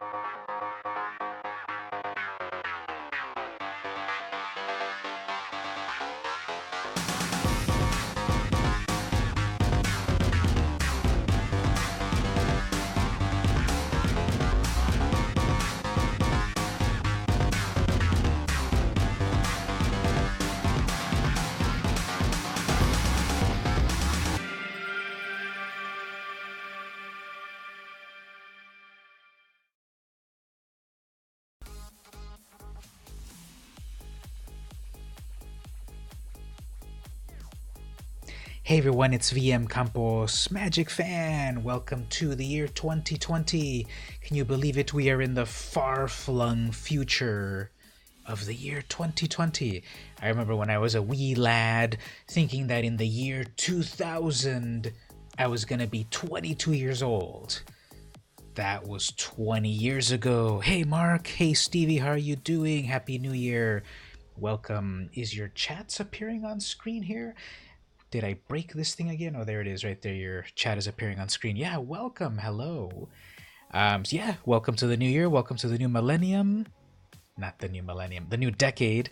Hey everyone, it's VM Campos, Magic Fan! Welcome to the year 2020. Can you believe it? We are in the far-flung future of the year 2020. I remember when I was a wee lad thinking that in the year 2000 I was gonna be 22 years old. That was 20 years ago. Hey Mark, hey Stevie, how are you doing? Happy New Year. Welcome. Is your chats appearing on screen here? Did I break this thing again? Oh, there it is right there. Your chat is appearing on screen. Yeah, welcome. Hello. So yeah, welcome to the new year. Welcome to the new millennium. Not the new millennium, the new decade.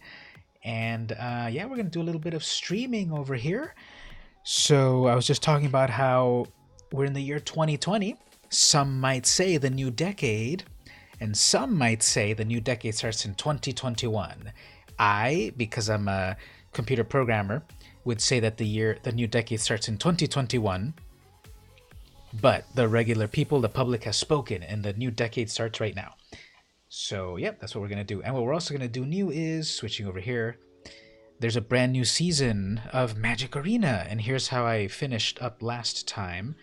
And yeah, we're going to do a little bit of streaming over here. So I was just talking about how we're in the year 2020. Some might say the new decade, and some might say the new decade starts in 2021. I, because I'm a computer programmer, would say that the new decade starts in 2021, but the regular people, the public has spoken, and the new decade starts right now. So, yep, that's what we're going to do. And what we're also going to do new is, switching over here, there's a brand new season of Magic Arena, and here's how I finished up last time.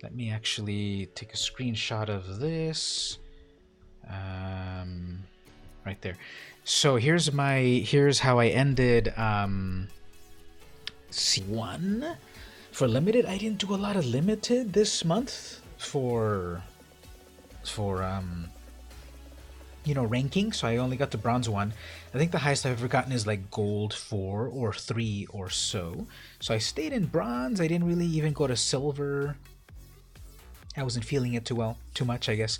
Let me actually take a screenshot of this. Right there. So here's how I ended C1 for limited. I didn't do a lot of limited this month for ranking, so I only got to bronze 1. I think the highest I've ever gotten is like gold 4 or 3 or so. So I stayed in bronze. I didn't really even go to silver. I wasn't feeling it too much, I guess.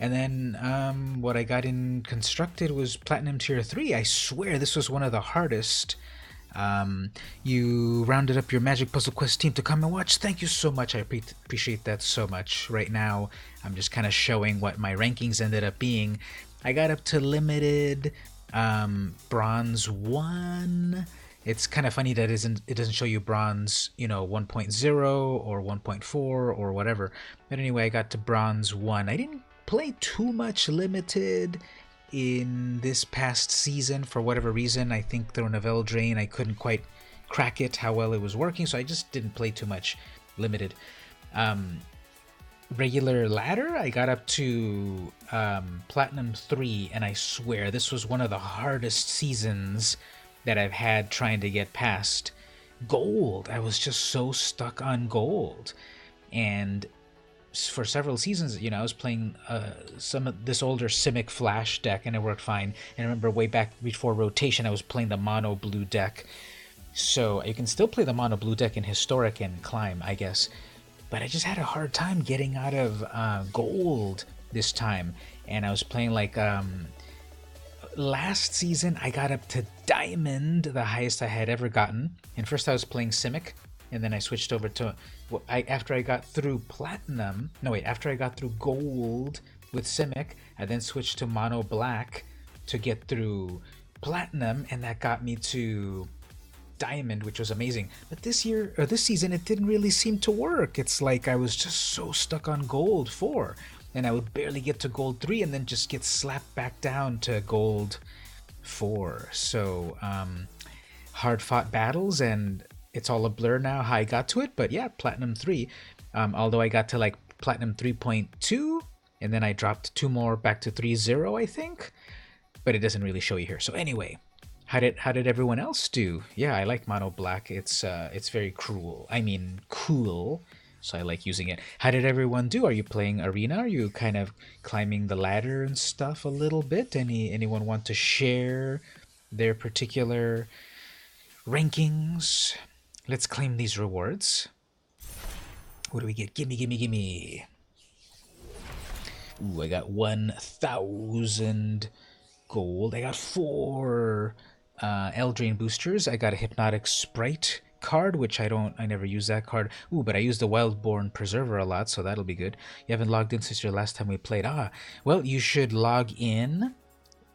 And then what I got in constructed was platinum tier 3. I swear this was one of the hardest. You rounded up your Magic Puzzle Quest team to come and watch. Thank you so much. I appreciate that so much. Right now, I'm just kind of showing what my rankings ended up being. I got up to limited bronze 1. It's kind of funny that it doesn't show you bronze, 1.0 or 1.4 or whatever. But anyway, I got to bronze 1. I didn't play too much limited in this past season for whatever reason. I think through Novell Drain I couldn't quite crack it how well it was working, so I just didn't play too much limited. Regular ladder, I got up to platinum 3, and I swear this was one of the hardest seasons that I've had trying to get past gold. I was just so stuck on gold, and for several seasons, I was playing some of this older Simic Flash deck, and it worked fine. And I remember way back before rotation, I was playing the mono blue deck. So you can still play the mono blue deck in Historic and Climb, I guess. But I just had a hard time getting out of gold this time. And I was playing like last season, I got up to Diamond, the highest I had ever gotten. And first I was playing Simic, and then I switched over to after I got through gold with Simic, I then switched to mono black to get through platinum, and that got me to diamond, which was amazing. But this season, it didn't really seem to work. It's like I was just so stuck on gold 4, and I would barely get to gold 3, and then just get slapped back down to gold 4. So hard fought battles, and it's all a blur now how I got to it. But yeah, platinum 3. Although I got to like platinum 3.2, and then I dropped 2 more back to 3.0, I think. But it doesn't really show you here. So anyway, how did everyone else do? Yeah, I like mono black. It's very cool. So I like using it. How did everyone do? Are you playing Arena? Are you kind of climbing the ladder and stuff a little bit? Anyone want to share their particular rankings? Let's claim these rewards. What do we get? Gimme. Ooh, I got 1,000 gold. I got 4 Eldraine boosters. I got a Hypnotic Sprite card, which I never use that card. Ooh, but I use the Wildborn Preserver a lot, so that'll be good. You haven't logged in since your last time we played. Well, you should log in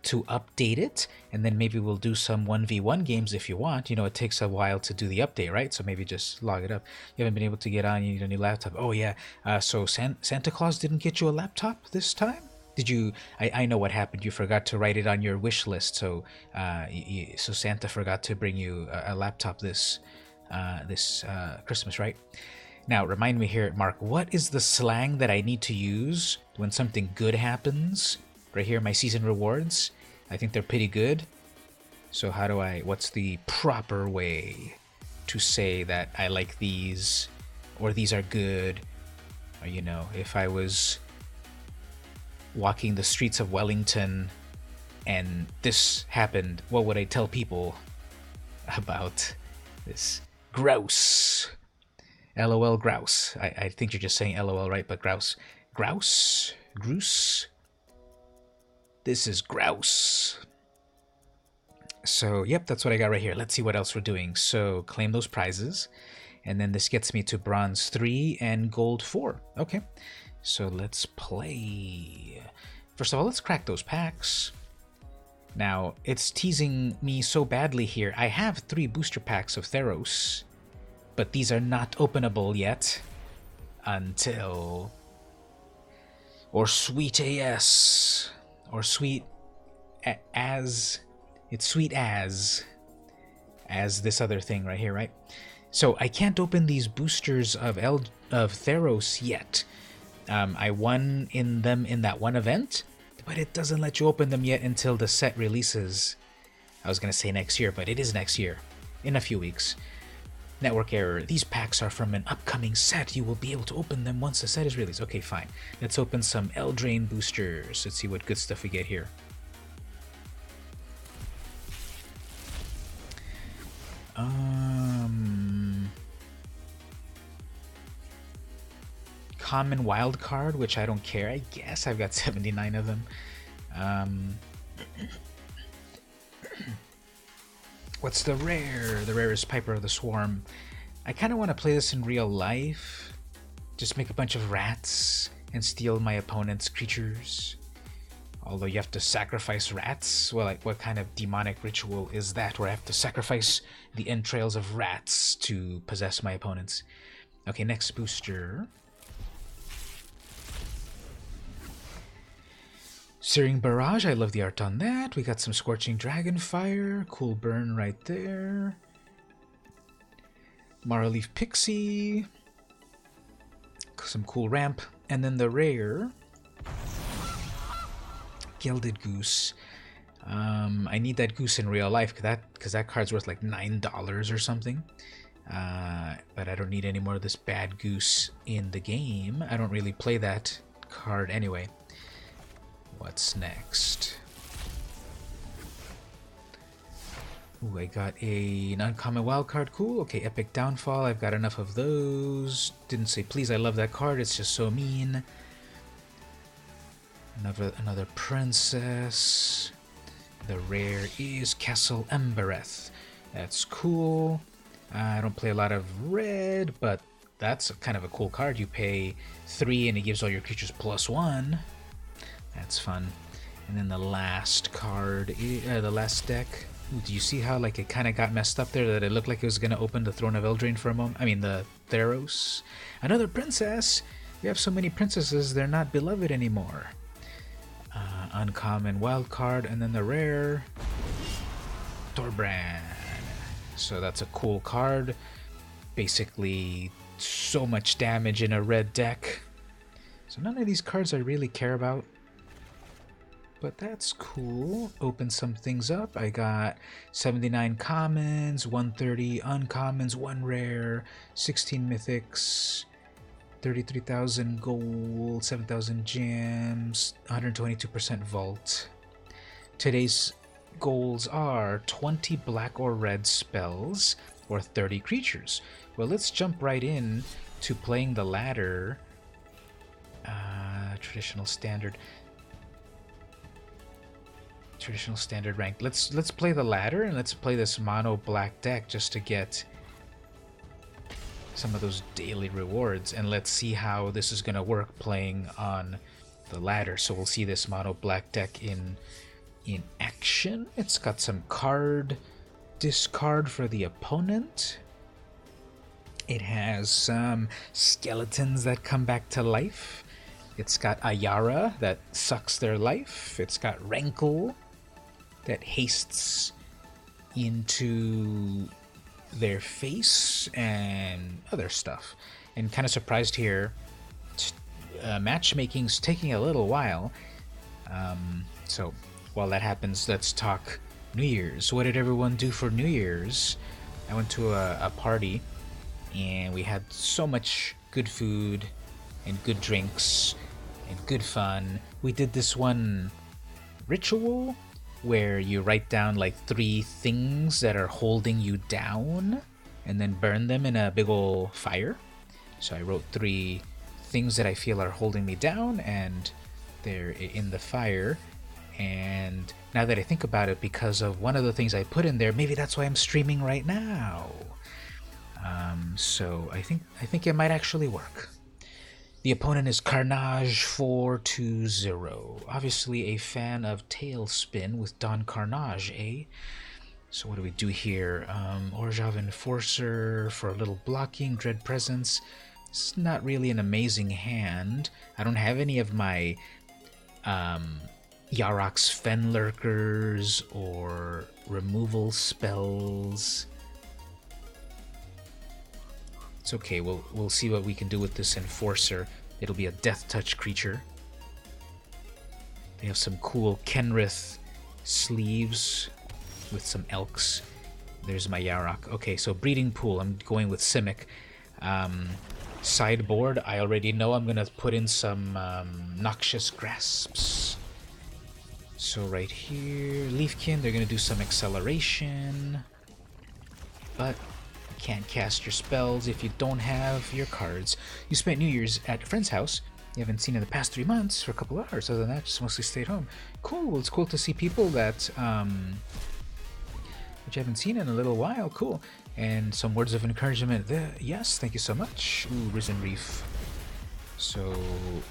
to update it, and then maybe we'll do some 1v1 games if you want. You know, it takes a while to do the update, right? So maybe just log it up. You haven't been able to get on, you need a new laptop. Oh yeah, so Santa Claus didn't get you a laptop this time? Did you? I know what happened. You forgot to write it on your wish list, so so Santa forgot to bring you a laptop this Christmas, right? Now, remind me here, Mark, what is the slang that I need to use when something good happens? Right here, my season rewards. I think they're pretty good. So what's the proper way to say that I like these, or these are good? Or, you know, if I was walking the streets of Wellington and this happened, what would I tell people about this? Grouse. LOL grouse. I think you're just saying LOL, right? But grouse. Grouse? Grouse? This is grouse. So, yep, that's what I got right here. Let's see what else we're doing. So, claim those prizes. And then this gets me to bronze 3 and gold 4. Okay. So, let's play. First of all, let's crack those packs. Now, it's teasing me so badly here. I have 3 booster packs of Theros, but these are not openable yet until... Or sweet AS. Or sweet as... It's sweet as this other thing right here, right? So I can't open these boosters of Theros yet. I won in them in that one event, but it doesn't let you open them yet until the set releases. I was going to say next year, but it is next year, in a few weeks. Network error. These packs are from an upcoming set. You will be able to open them once the set is released. Okay, fine. Let's open some Eldraine boosters. Let's see what good stuff we get here. Common wild card, which I don't care. I guess I've got 79 of them. What's the rare? The rare is Piper of the Swarm. I kind of want to play this in real life. Just make a bunch of rats and steal my opponent's creatures. Although you have to sacrifice rats. Well, like, what kind of demonic ritual is that where I have to sacrifice the entrails of rats to possess my opponents? Okay, next booster. Searing Barrage, I love the art on that. We got some Scorching Dragonfire, cool burn right there. Maraleaf Pixie, some cool ramp, and then the rare, Gilded Goose. I need that goose in real life because that card's worth like $9 or something. But I don't need any more of this bad goose in the game. I don't really play that card anyway. What's next? Ooh, I got an uncommon wild card. Cool. Okay, Epic Downfall. I've got enough of those. Didn't say please. I love that card. It's just so mean. Another princess. The rare is Castle Embereth. That's cool. I don't play a lot of red, but that's kind of a cool card. You pay 3 and it gives all your creatures +1. That's fun. And then the last card, the last deck. Ooh, do you see how like it kind of got messed up there? That it looked like it was going to open the Throne of Eldraine for a moment? I mean, the Theros. Another princess! We have so many princesses, they're not beloved anymore. Uncommon wild card, and then the rare, Thorbrand. So that's a cool card. Basically, so much damage in a red deck. So none of these cards I really care about. But that's cool. Open some things up. I got 79 commons, 130 uncommons, 1 rare, 16 mythics, 33,000 gold, 7,000 gems, 122% vault. Today's goals are 20 black or red spells or 30 creatures. Well, let's jump right in to playing the ladder. traditional standard. Traditional standard rank. Let's play the ladder and let's play this mono black deck just to get some of those daily rewards, and let's see how this is gonna work playing on the ladder. So we'll see this mono black deck in action. It's got some card discard for the opponent. It has some skeletons that come back to life. It's got Ayara that sucks their life. It's got Rankle that hastes into their face and other stuff. And kind of surprised here, matchmaking's taking a little while. So while that happens, let's talk New Year's. What did everyone do for New Year's? I went to a party and we had so much good food and good drinks and good fun. We did this one ritual where you write down like 3 things that are holding you down and then burn them in a big ol' fire. So I wrote 3 things that I feel are holding me down and they're in the fire. And now that I think about it, because of one of the things I put in there, maybe that's why I'm streaming right now. So I think it might actually work. The opponent is Carnage 420. Obviously a fan of Tailspin with Don Carnage, eh? So what do we do here? Orzhov Enforcer for a little blocking, Dread Presence. It's not really an amazing hand. I don't have any of my Yarok's Fenlurkers or removal spells. It's okay, we'll see what we can do with this Enforcer. It'll be a Death Touch creature. They have some cool Kenrith sleeves with some elks. There's my Yarok. Okay, so Breeding Pool, I'm going with Simic. Sideboard, I already know I'm gonna put in some Noxious Grasps. So right here, Leafkin, they're gonna do some acceleration. But can't cast your spells if you don't have your cards. You spent New Year's at a friend's house you haven't seen in the past 3 months for a couple hours. Other than that, just mostly stayed home. Cool. It's cool to see people that which I haven't seen in a little while. Cool. And some words of encouragement there. Yes, thank you so much. Ooh, Risen Reef. So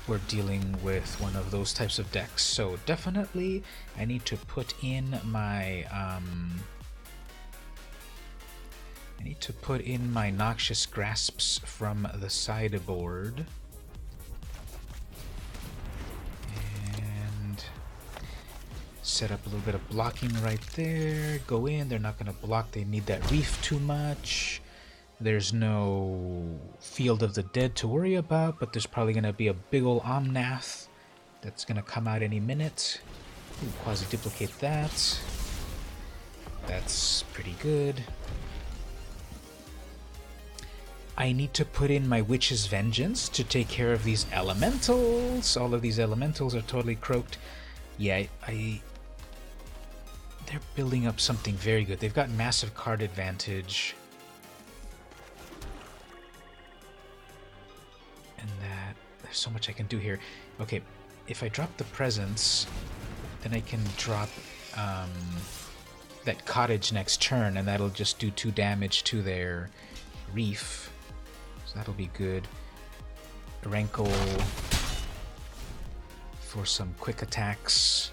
we're dealing with one of those types of decks. So definitely I need to put in my Noxious Grasps from the sideboard. And set up a little bit of blocking right there. Go in, they're not going to block, they need that reef too much. There's no Field of the Dead to worry about, but there's probably going to be a big ol' Omnath that's going to come out any minute. Ooh, quasi-duplicate that. That's pretty good. I need to put in my Witch's Vengeance to take care of these elementals. All of these elementals are totally croaked. Yeah, they're building up something very good. They've got massive card advantage. And that, there's so much I can do here. Okay, if I drop the Presence, then I can drop that Cottage next turn, and that'll just do 2 damage to their Reef. So that'll be good. Rankle for some quick attacks.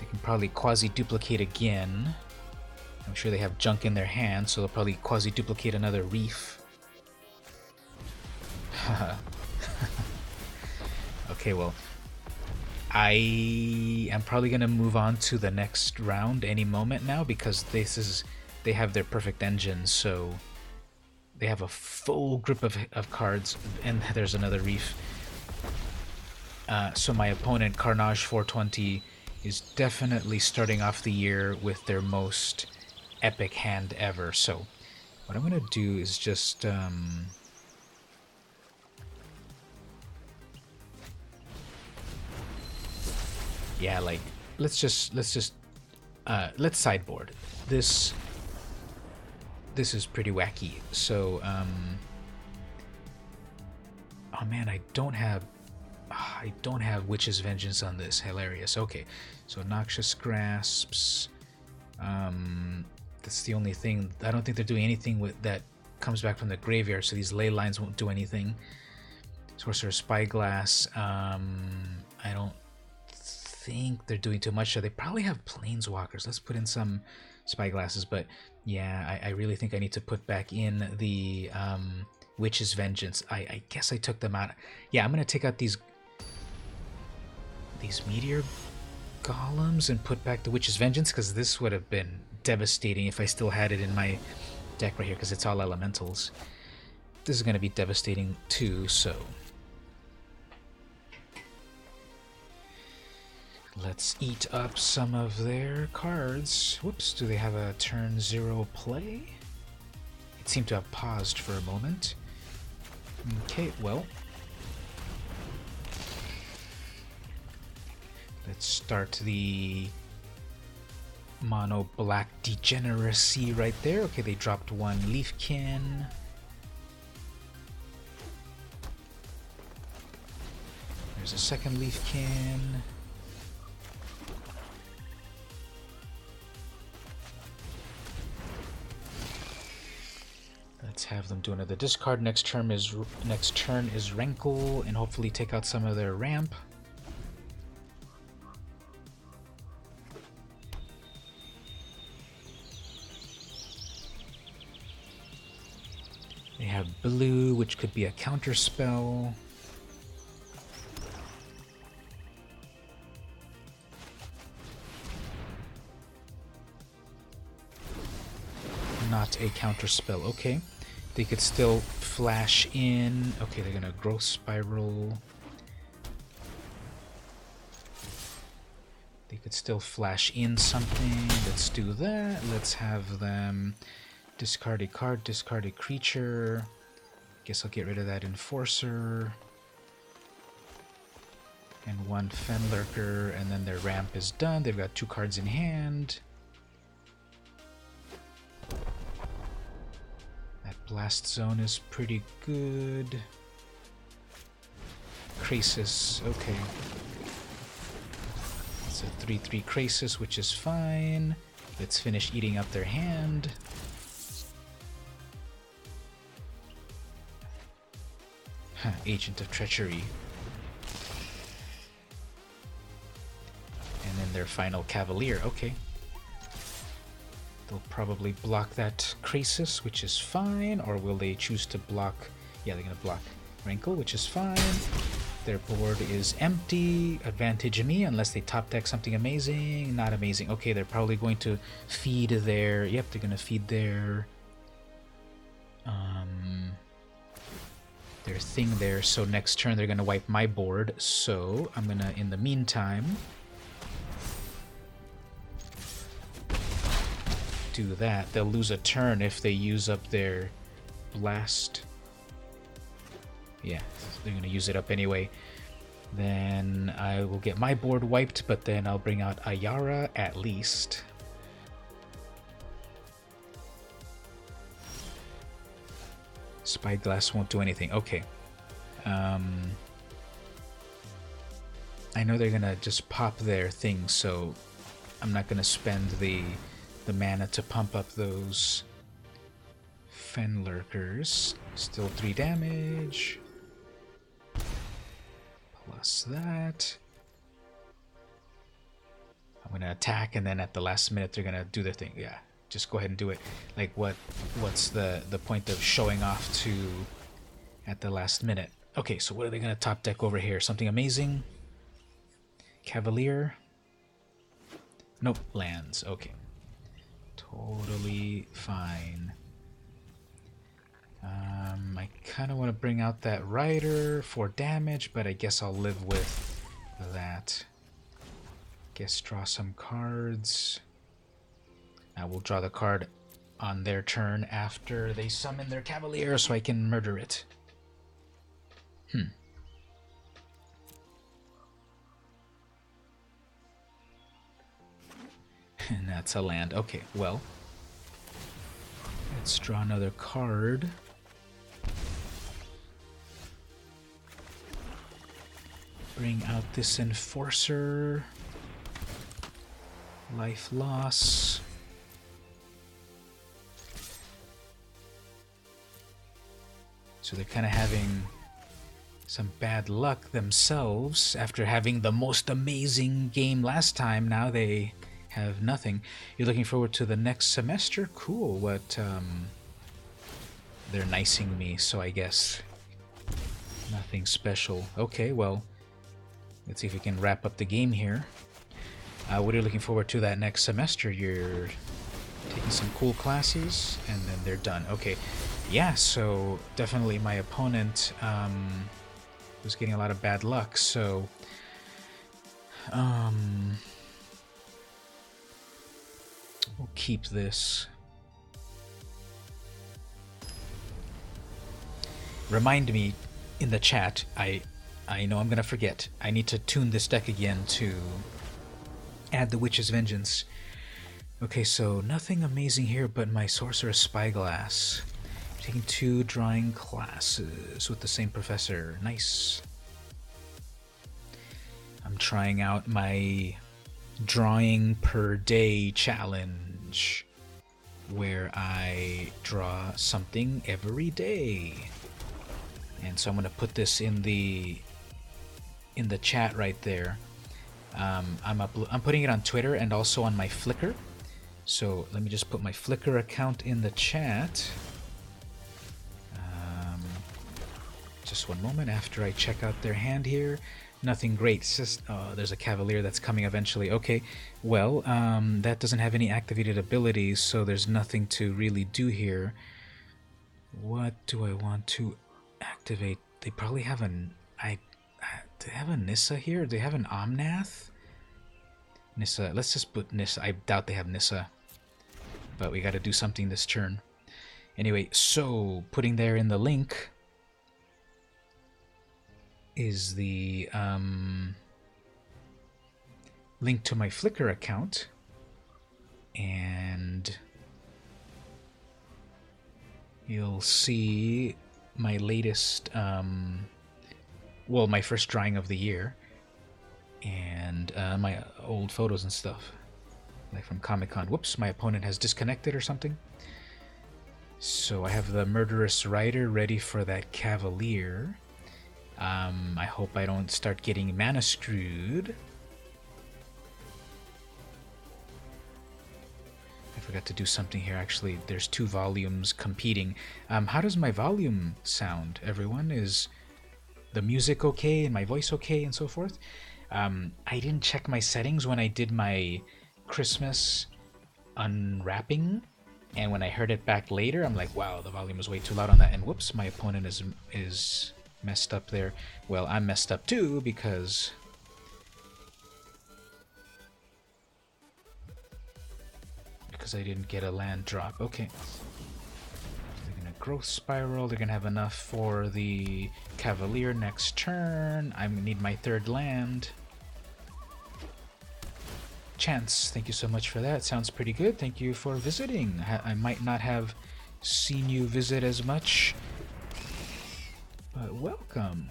They can probably quasi-duplicate again. I'm sure they have junk in their hand, so they'll probably quasi-duplicate another Reef. Okay, well, I am probably going to move on to the next round any moment now, because they have their perfect engine, so they have a full grip of cards, and there's another Reef. So my opponent, Carnage 420, is definitely starting off the year with their most epic hand ever. So what I'm going to do is just yeah, like let's sideboard. This is pretty wacky. So oh man, I don't have I don't have Witch's Vengeance on this. Hilarious. Okay, so Noxious Grasps. That's the only thing. I don't think they're doing anything with that comes back from the graveyard, so these ley lines won't do anything. Sorcerer's Spyglass. I don't think they're doing too much. So they probably have Planeswalkers. Let's put in some Spyglasses, but yeah, I really think I need to put back in the Witch's Vengeance. I guess I took them out. Yeah, I'm gonna take out these Meteor Golems and put back the Witch's Vengeance, because this would have been devastating if I still had it in my deck right here, because it's all elementals. This is going to be devastating too, so let's eat up some of their cards. Whoops, do they have a turn 0 play? It seemed to have paused for a moment. Okay, well, let's start the mono black degeneracy right there. Okay, they dropped one Leafkin. There's a second Leafkin. Let's have them do another discard. Next turn is Rankle, and hopefully take out some of their ramp. They have blue, which could be a counter spell. Not a counter spell. Okay. They could still flash in. Okay, they're gonna Growth Spiral. They could still flash in something. Let's do that. Let's have them discard a card, discard a creature. Guess I'll get rid of that Enforcer. And one Fenlurker, and then their ramp is done. They've got 2 cards in hand. That Blast Zone is pretty good. Krasis, okay. It's a 3/3 Krasis, which is fine. Let's finish eating up their hand. Agent of Treachery. And then their final Cavalier, okay. They'll probably block that Krasis, which is fine, or will they choose to block... Yeah, they're going to block Rankle, which is fine. Their board is empty. Advantage me, unless they top deck something amazing. Not amazing. Okay, they're probably going to feed their... Yep, they're going to feed their thing there. So next turn they're going to wipe my board. So I'm going to, in the meantime, do that. They'll lose a turn if they use up their blast. Yeah, they're going to use it up anyway. Then I will get my board wiped, but then I'll bring out Ayara at least. Spyglass won't do anything. Okay. I know they're going to just pop their thing, so I'm not going to spend the mana to pump up those Fenlurkers. Still 3 damage. Plus that. I'm gonna attack, and then at the last minute they're gonna do their thing. Yeah, just go ahead and do it. Like, what's the point of showing off to at the last minute? Okay, so what are they gonna top deck over here? Something amazing? Cavalier? Nope, lands. Okay. Totally fine. I kind of want to bring out that Rider for damage, but I guess I'll live with that. Guess draw some cards. I will draw the card on their turn after they summon their Cavalier so I can murder it. And that's a land. Okay, well, let's draw another card. bring out this Enforcer. Life loss. So they're kind of having some bad luck themselves after having the most amazing game last time. Now they have nothing. You're looking forward to the next semester? Cool. What, they're nicing me, so I guess nothing special. Okay, well, let's see if we can wrap up the game here. What are you looking forward to that next semester? You're taking some cool classes, and then they're done. Okay, yeah, so definitely my opponent was getting a lot of bad luck, so we'll keep this. Remind me in the chat, I know I'm gonna forget. I need to tune this deck again to add the Witch's Vengeance. Okay, so nothing amazing here but my Sorcerer's Spyglass. Taking 2 drawing classes with the same professor. Nice. I'm trying out my drawing per day challenge, where I draw something every day. And so I'm going to put this in the chat right there. I'm putting it on Twitter and also on my Flickr. So let me just put my Flickr account in the chat. Just one moment after I check out their hand here. Nothing great. It's just, there's a Cavalier that's coming eventually. Okay, well, that doesn't have any activated abilities, so there's nothing to really do here. What do I want to activate? They probably have do they have a Nissa here? Do they have an Omnath? Nissa, let's just put Nissa. I doubt they have Nissa, but we got to do something this turn. Anyway, so putting there in the link is the link to my Flickr account, and you'll see my latest, well, my first drawing of the year, and my old photos and stuff, like from Comic-Con. Whoops, my opponent has disconnected or something. So I have the Murderous Rider ready for that Cavalier. I hope I don't start getting mana screwed. I forgot to do something here. Actually, there's 2 volumes competing. How does my volume sound, everyone? Is the music okay and my voice okay and so forth? I didn't check my settings when I did my Christmas unwrapping, and when I heard it back later, I'm like, wow, the volume was way too loud on that, and whoops, my opponent is messed up there. Well, I'm messed up too, because I didn't get a land drop. Okay. They're gonna growth spiral. They're gonna have enough for the Cavalier next turn. I need my 3rd land. Chance, thank you so much for that. Sounds pretty good. Thank you for visiting. I might not have seen you visit as much, but welcome.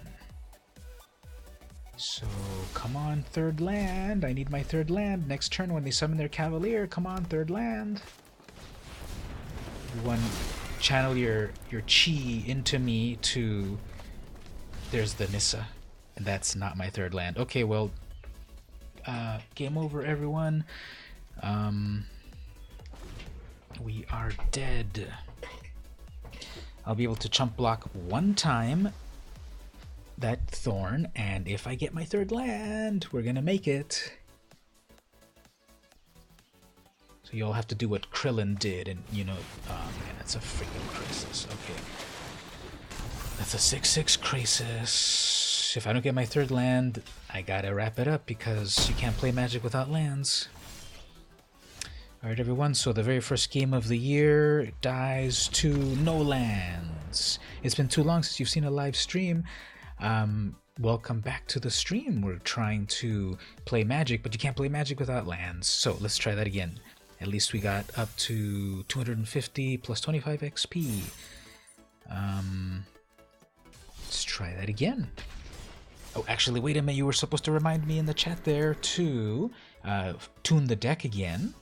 So, come on, 3rd land. I need my 3rd land. Next turn when they summon their Cavalier, come on, 3rd land. Everyone, channel your chi into me to... There's the Nissa. And that's not my 3rd land. Okay, well, game over, everyone. We are dead. I'll be able to chump block 1 time that Thorn, and if I get my 3rd land, we're gonna make it. So you all have to do what Krillin did, and you know, oh man, that's a freaking Krasis. Okay, that's a 6/6 Krasis. If I don't get my 3rd land, I gotta wrap it up because you can't play Magic without lands. Alright everyone, so the very first game of the year dies to no lands. It's been too long since you've seen a live stream. Welcome back to the stream. We're trying to play Magic, but you can't play Magic without lands. So let's try that again. At least we got up to 250 plus 25 XP. Let's try that again. Oh, actually, wait a minute. You were supposed to remind me in the chat there to tune the deck again.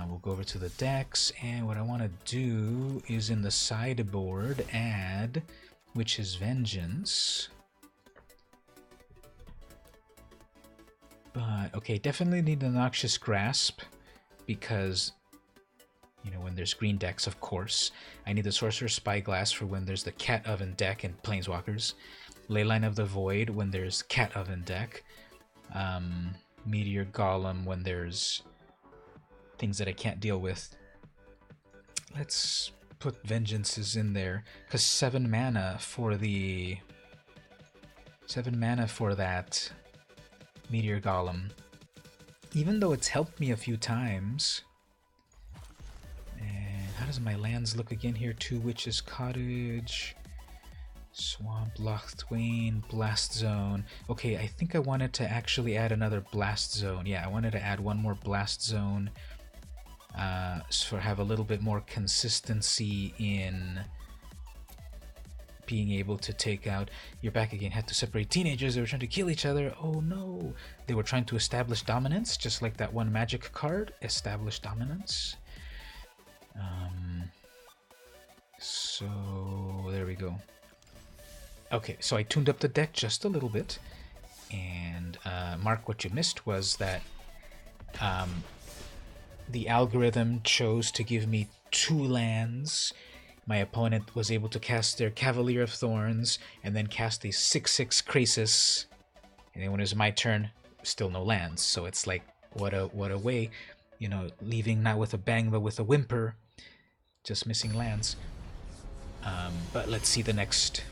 We'll go over to the decks, and what I want to do is in the sideboard add Witch's Vengeance. But, okay, definitely need the Noxious Grasp, because, you know, when there's green decks, of course. I need the Sorcerer's Spyglass for when there's the Cat Oven deck and Planeswalkers. Leyline of the Void when there's Cat Oven deck. Meteor Golem when there's things that I can't deal with. Let's put Vengeances in there, because 7 mana for the... 7 mana for that Meteor Golem. Even though it's helped me a few times. And how does my lands look again here? 2 Witch's Cottage, Swamp, Loch Twain, Blast Zone. Okay, I think I wanted to actually add another Blast Zone. Yeah, I wanted to add one more Blast Zone. So have a little bit more consistency in being able to take out. You're back again. Had to separate teenagers. They were trying to kill each other. Oh no. They were trying to establish dominance, just like that one magic card. Establish dominance. So there we go. Okay, so I tuned up the deck just a little bit. And Mark, what you missed was that the algorithm chose to give me 2 lands. My opponent was able to cast their Cavalier of Thorns and then cast a 6/6 Krasis. And then when it was my turn, still no lands. So it's like, what a way, you know, leaving not with a bang but with a whimper, just missing lands. But let's see the next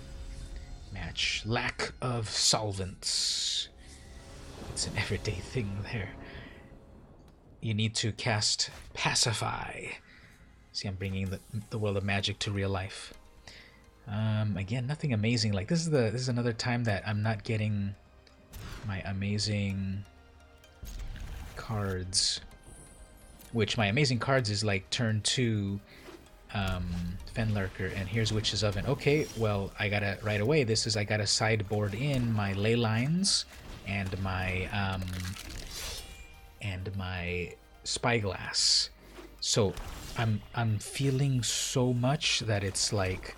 match. Lack of solvents. It's an everyday thing there. You need to cast Pacify. See, I'm bringing the world of Magic to real life. Again, nothing amazing. Like this is another time that I'm not getting my amazing cards. Which my amazing cards is like turn 2 Fenlurker, and here's Witch's Oven. Okay, well I gotta right away. I gotta sideboard in my ley lines and my Spyglass. So I'm feeling so much that it's like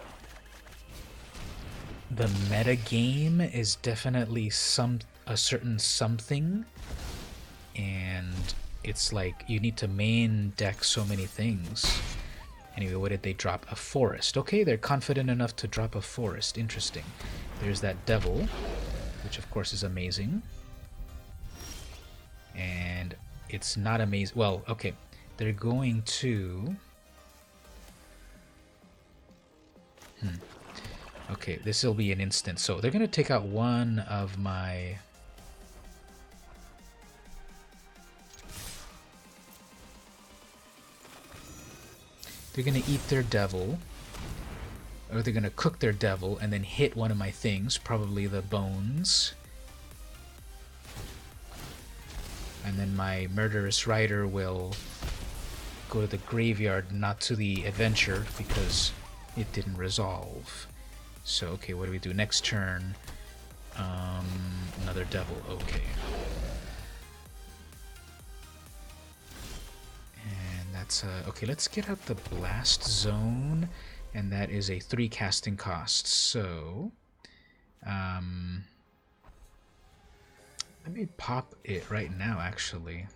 the meta game is definitely a certain something, and it's like you need to main deck so many things. Anyway, what did they drop? A forest. Okay, they're confident enough to drop a forest. Interesting. There's that devil, which of course is amazing. And it's not amazing. Well, okay. They're going to... Okay, this will be an instant. So they're going to take out one of my... They're going to eat their devil. Or they're going to cook their devil and then hit one of my things. Probably the bones. And then my Murderous Rider will go to the graveyard, not to the adventure, because it didn't resolve. So, okay, what do we do next turn? Another devil, okay. And that's, okay, let's get out the Blast Zone, and that is a 3 casting cost, so... I may pop it right now, actually.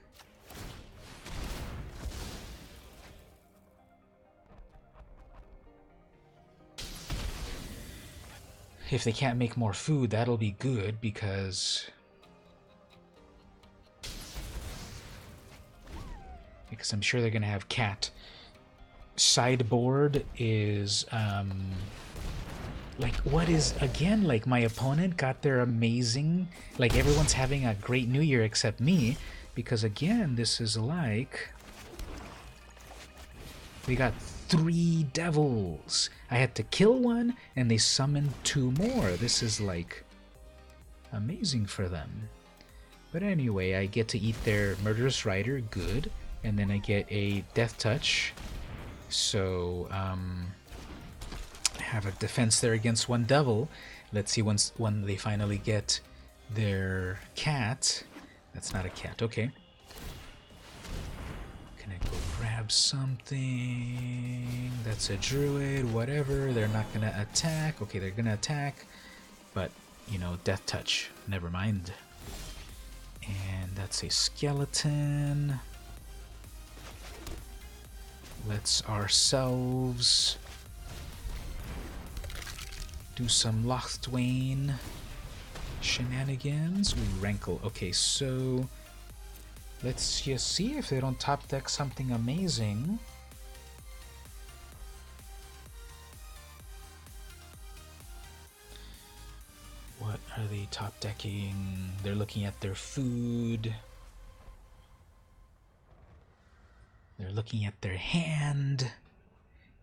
If they can't make more food, that'll be good, because I'm sure they're gonna have cat. Sideboard is like, what is, again, like my opponent got their amazing, like everyone's having a great new year except me, because again, this is like, we got 3 devils. I had to kill one, and they summoned 2 more. This is like amazing for them. But anyway, I get to eat their Murderous Rider, good, and then I get a Death Touch. So I have a defense there against 1 devil. Let's see when they finally get their cat. That's not a cat. Okay. Can I go grab something? That's a druid. Whatever. They're not gonna attack. Okay, they're gonna attack, but you know, death touch. Never mind. And that's a skeleton. Let's ourselves do some Lochthwain shenanigans. Ooh, Rankle. Okay, so let's just see if they don't top deck something amazing. What are they top decking? They're looking at their food. They're looking at their hand.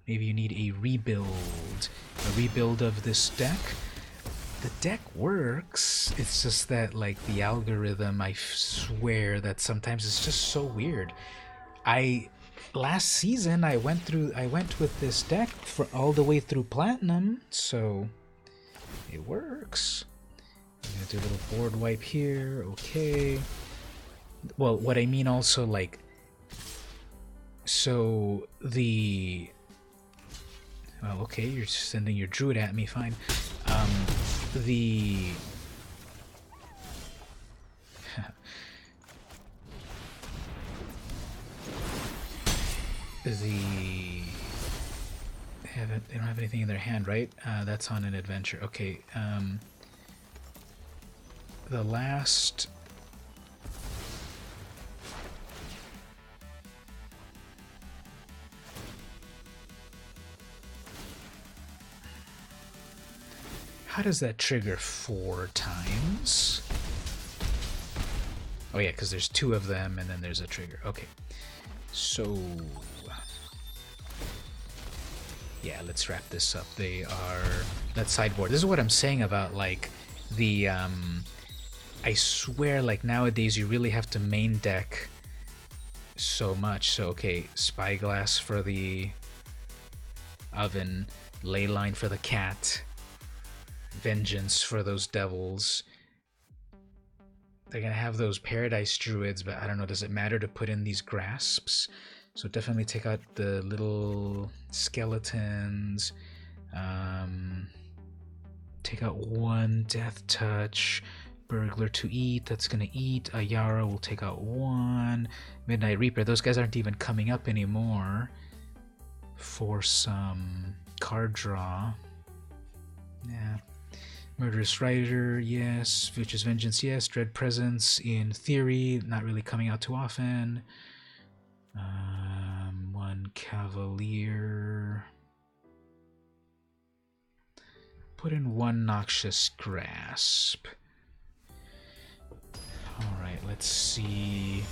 Maybe you need a rebuild. A rebuild of this deck. The deck works. It's just that, like, the algorithm, I swear that sometimes it's just so weird. Last season I went with this deck for all the way through Platinum, so it works. I'm gonna do a little board wipe here. Okay. Well, what I mean also, like, so the... Well, okay, you're sending your druid at me, fine. The... they don't have anything in their hand, right? That's on an adventure. Okay, the last... How does that trigger 4 times? Oh yeah, because there's 2 of them and then there's a trigger. Okay, so... yeah, let's wrap this up. They are... Let's sideboard. This is what I'm saying about, like, the... I swear, like, nowadays you really have to main deck so much. So, okay, Spyglass for the oven, Leyline for the cat, Vengeance for those devils. They're gonna have those Paradise Druids, but I don't know, does it matter to put in these grasps? So definitely take out the little skeletons. Take out 1 Death Touch. Burglar to eat, that's gonna eat. Ayara will take out 1. Midnight Reaper, those guys aren't even coming up anymore. For some card draw. Yeah. Murderous Rider, yes. Vicious Vengeance, yes. Dread Presence, in theory, not really coming out too often. 1 Cavalier. Put in 1 Noxious Grasp. Alright, let's see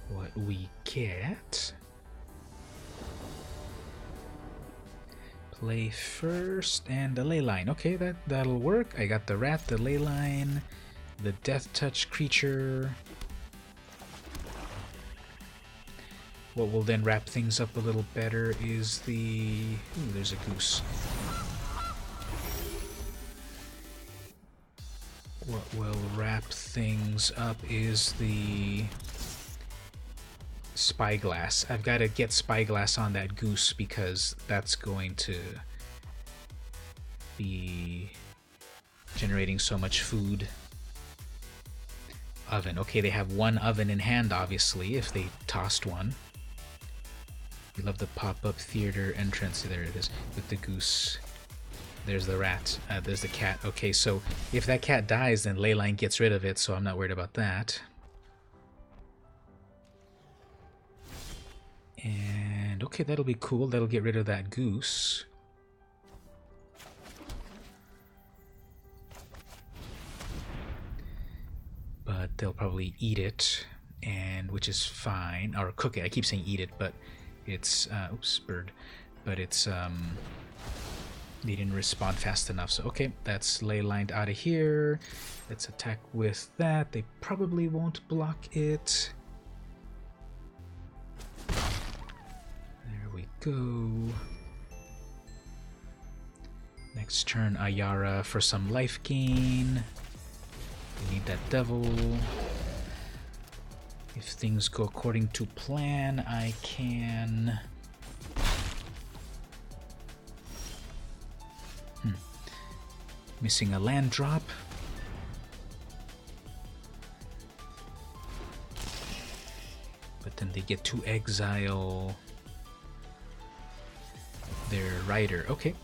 what we get. Play first, and the Leyline. Okay, that'll work. I got the rat, the Leyline, the Death Touch creature. What will then wrap things up a little better is the... Ooh, there's a goose. What will wrap things up is the Spyglass. I've got to get Spyglass on that goose because that's going to be generating so much food. Oven. Okay, they have 1 oven in hand, obviously, if they tossed 1. We love the pop-up theater entrance. There it is, with the goose. There's the rat. There's the cat. Okay, so if that cat dies, then Leyline gets rid of it, so I'm not worried about that. And okay, that'll be cool. That'll get rid of that goose. But they'll probably eat it, and which is fine. Or cook it. I keep saying eat it, but it's oops, bird. But it's they didn't respond fast enough. So okay, that's Leylined out of here. Let's attack with that. They probably won't block it. There we go. Next turn, Ayara for some life gain. We need that devil. If things go according to plan, I can... Missing a land drop. But then they get to exile their rider. Okay.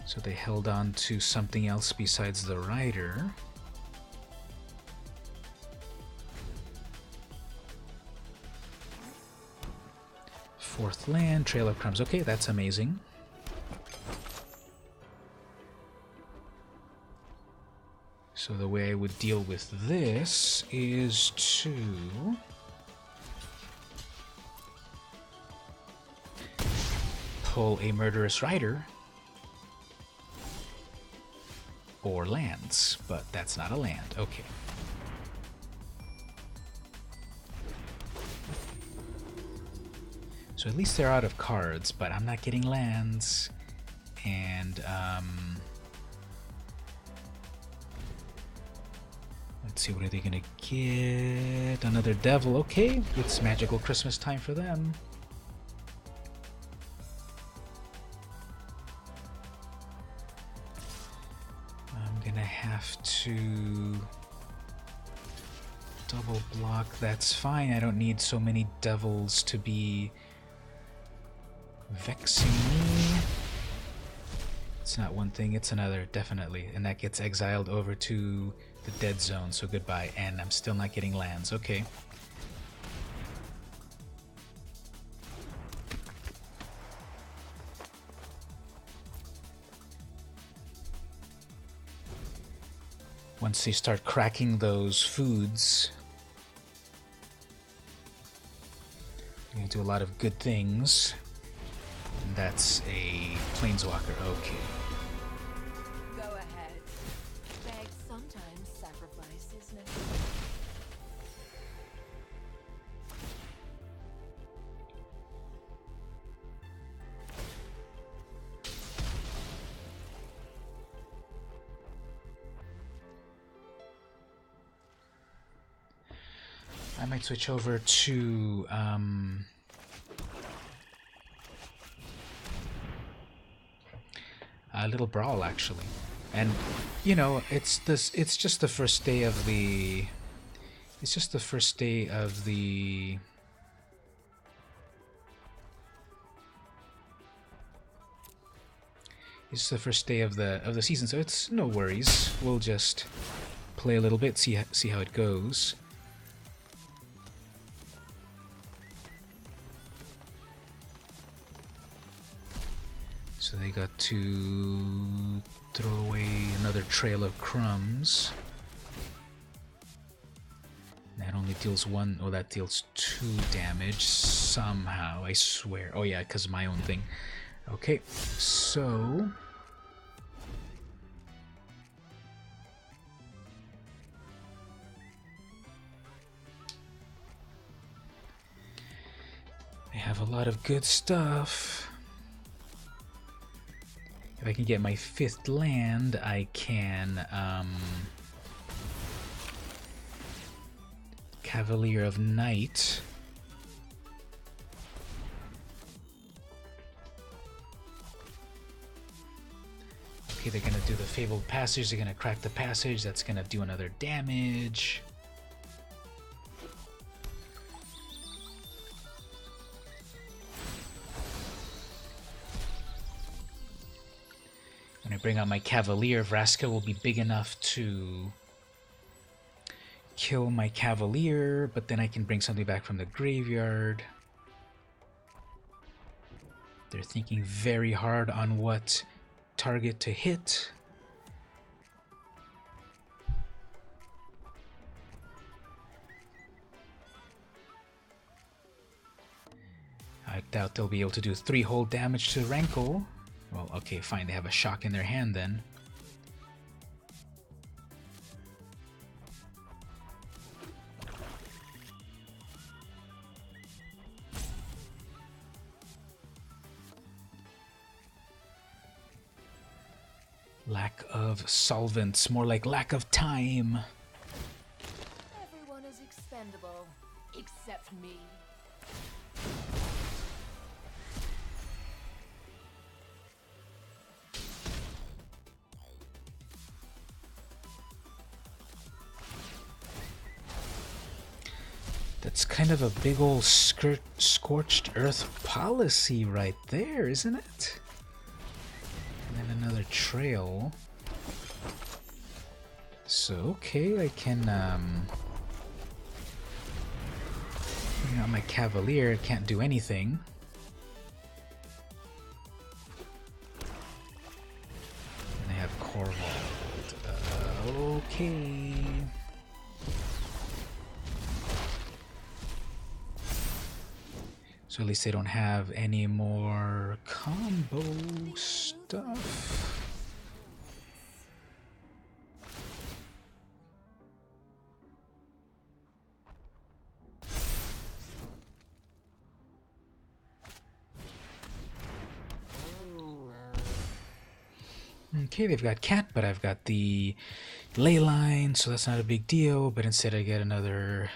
So they held on to something else besides the rider. Fourth land, Trail of Crumbs. Okay, that's amazing. So the way I would deal with this is to pull a Murderous Rider or lands, but that's not a land. Okay. So at least they're out of cards, but I'm not getting lands. And let's see, what are they gonna get? Another devil. Okay, it's magical Christmas time for them. I'm gonna have to double block. That's fine. I don't need so many devils to be vexing me. It's not one thing, it's another, definitely. And that gets exiled over to the dead zone, so goodbye. And I'm still not getting lands. Okay. Once they start cracking those foods, you're gonna do a lot of good things. And that's a planeswalker. Okay. Go ahead. Beg, sometimes sacrifice is necessary. I might switch over to a little brawl, actually. And you know, it's just the first day of the it's just the first day of the it's the first day of the season, so it's no worries. We'll just play a little bit, see how it goes. So they got to throw away another Trail of Crumbs. That only deals one. Oh, that deals 2 damage somehow, I swear. Oh yeah, because of my own thing. Okay, so they have a lot of good stuff. If I can get my 5th land, I can Cavalier of Night. Okay, they're gonna do the Fabled Passage, they're gonna crack the passage, that's gonna do another damage. When I bring out my Cavalier, Vraska will be big enough to kill my Cavalier, but then I can bring something back from the graveyard. They're thinking very hard on what target to hit. I doubt they'll be able to do 3 whole damage to Rankle. Well, okay, fine, they have a shock in their hand then. lack of solvents, more like lack of time. Everyone is expendable, except me. That's kind of a big old scorched earth policy right there, isn't it? And then another trail. So, okay, I can, bring out my Cavalier, can't do anything. And I have Corvold. Okay. So at least they don't have any more combo stuff. Okay, they've got Cat, but I've got the Ley Line, so that's not a big deal. But instead I get another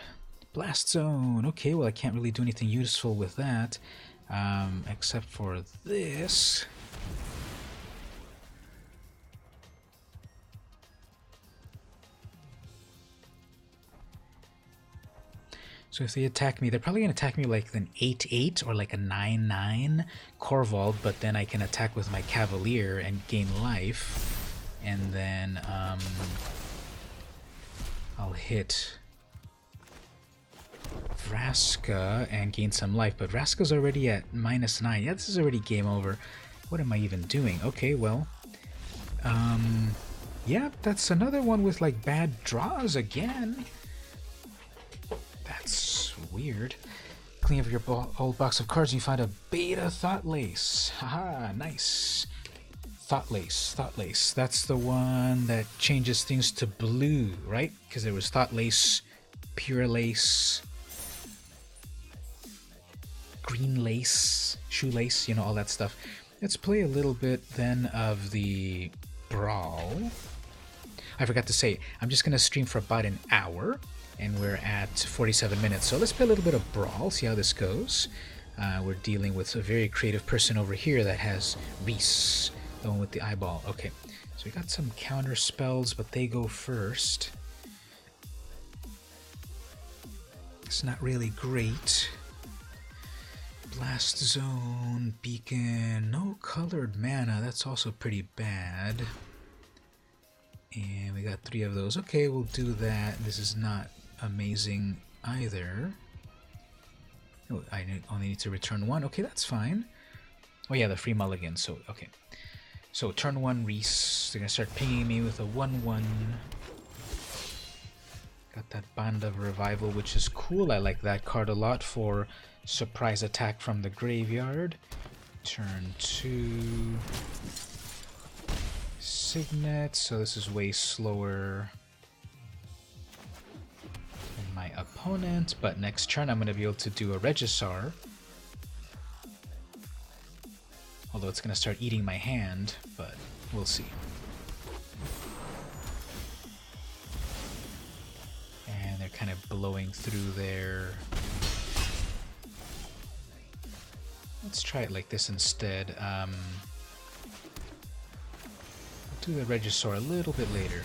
Blast Zone. Okay, well I can't really do anything useful with that, except for this. So if they attack me, they're probably going to attack me like an 8-8 or like a 9-9 Corvold, but then I can attack with my Cavalier and gain life. And then I'll hit Vraska and gain some life, but Vraska's already at -9. Yeah, this is already game over. What am I even doing? Okay, well, yeah, that's another one with like bad draws again. That's weird. Clean up your old box of cards and you find a Beta Thought Lace. Haha, nice. Thought Lace, Thought Lace. That's the one that changes things to blue, right? Because there was Thought Lace, Pure Lace, Green Lace, Shoelace, you know, all that stuff. Let's play a little bit then of the Brawl. I forgot to say, I'm just going to stream for about an hour, and we're at 47 minutes. So let's play a little bit of Brawl, see how this goes. We're dealing with a very creative person over here that has Reese, the one with the eyeball. Okay, so we got some counter spells, but they go first. It's not really great. Blast Zone, Beacon, no colored mana, that's also pretty bad. And we got 3 of those. Okay, we'll do that. This is not amazing either. Oh, I only need to return 1. Okay, that's fine. Oh yeah, the free mulligan, so okay. So turn 1 Reese, they're gonna start pinging me with a 1/1. Got that Band of Revival, which is cool. I like that card a lot for surprise attack from the graveyard. Turn 2 Signet, so this is way slower than my opponent, but next turn I'm going to be able to do a Regisar. Although it's going to start eating my hand, but we'll see. And they're kind of blowing through there. Let's try it like this instead. I'll do the Regisaur a little bit later.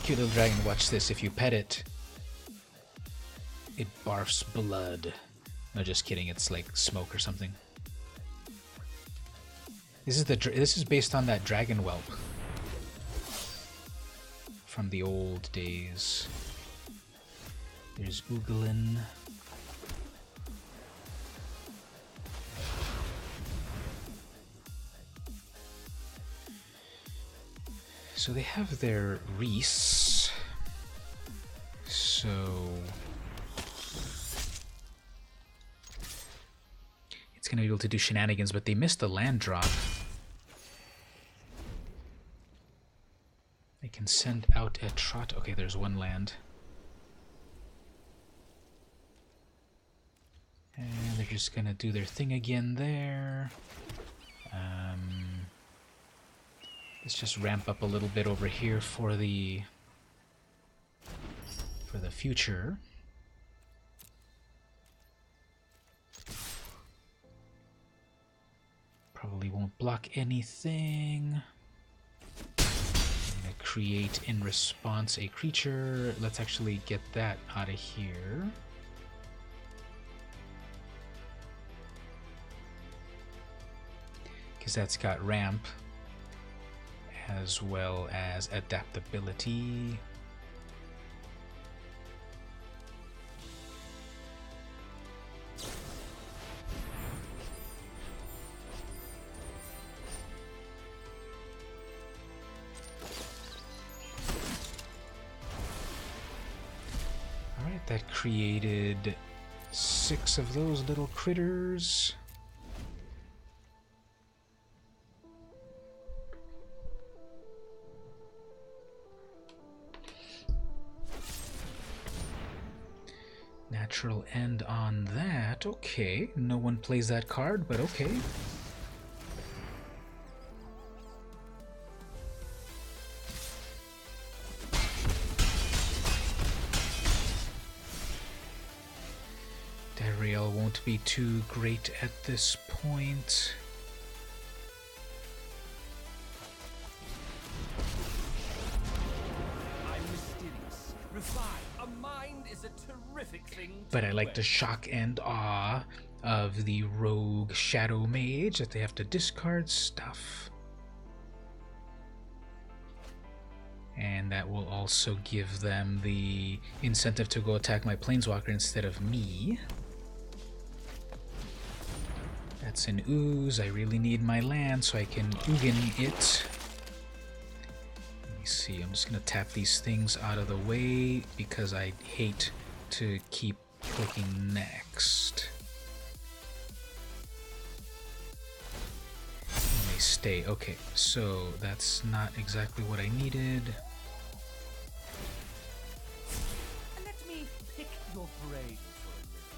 Cute little dragon, watch this. If you pet it, it barfs blood. No, just kidding. It's like smoke or something. This is based on that dragon whelp from the old days. There's Ugolin. So they have their Reese. So it's going to be able to do shenanigans, but they missed the land drop. They can send out a trot. Okay, there's 1 land. And they're just going to do their thing again there. Let's just ramp up a little bit over here for the future. Probably won't block anything. I'm gonna create in response a creature. Let's actually get that out of here. Because that's got ramp as well as adaptability. Alright, that created 6 of those little critters. Natural end on that. Okay, no one plays that card, but okay. Dariel won't be too great at this point. I'm mysterious, refined. A mind is a terrific thing to But I like the wear. shock and awe of the rogue shadow mage that they have to discard stuff. And that will also give them the incentive to go attack my planeswalker instead of me. That's an ooze. I really need my land so I can Ugin it. Let me see. I'm just going to tap these things out of the way because I hate to keep clicking next. And they stay. Okay, so that's not exactly what I needed. Let me pick your brain for a minute.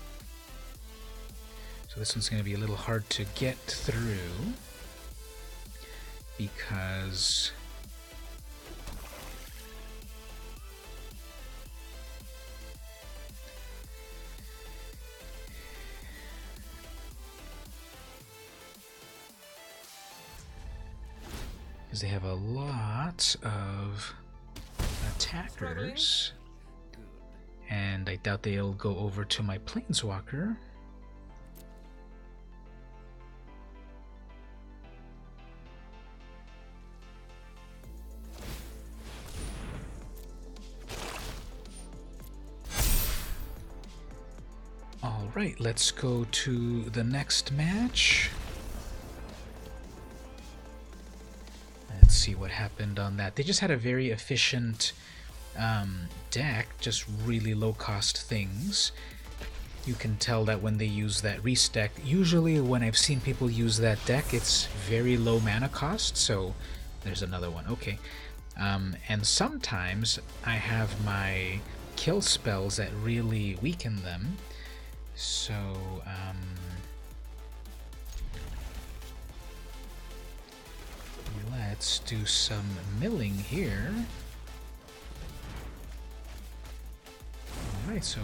So this one's going to be a little hard to get through because they have a lot of attackers, and I doubt they'll go over to my planeswalker. Alright, let's go to the next match. Let's see what happened on that. They just had a very efficient deck, just really low cost things. You can tell that when they use that Reese deck, usually when I've seen people use that deck, it's very low mana cost, so there's another one, okay. And sometimes I have my kill spells that really weaken them, so let's do some milling here. Alright, so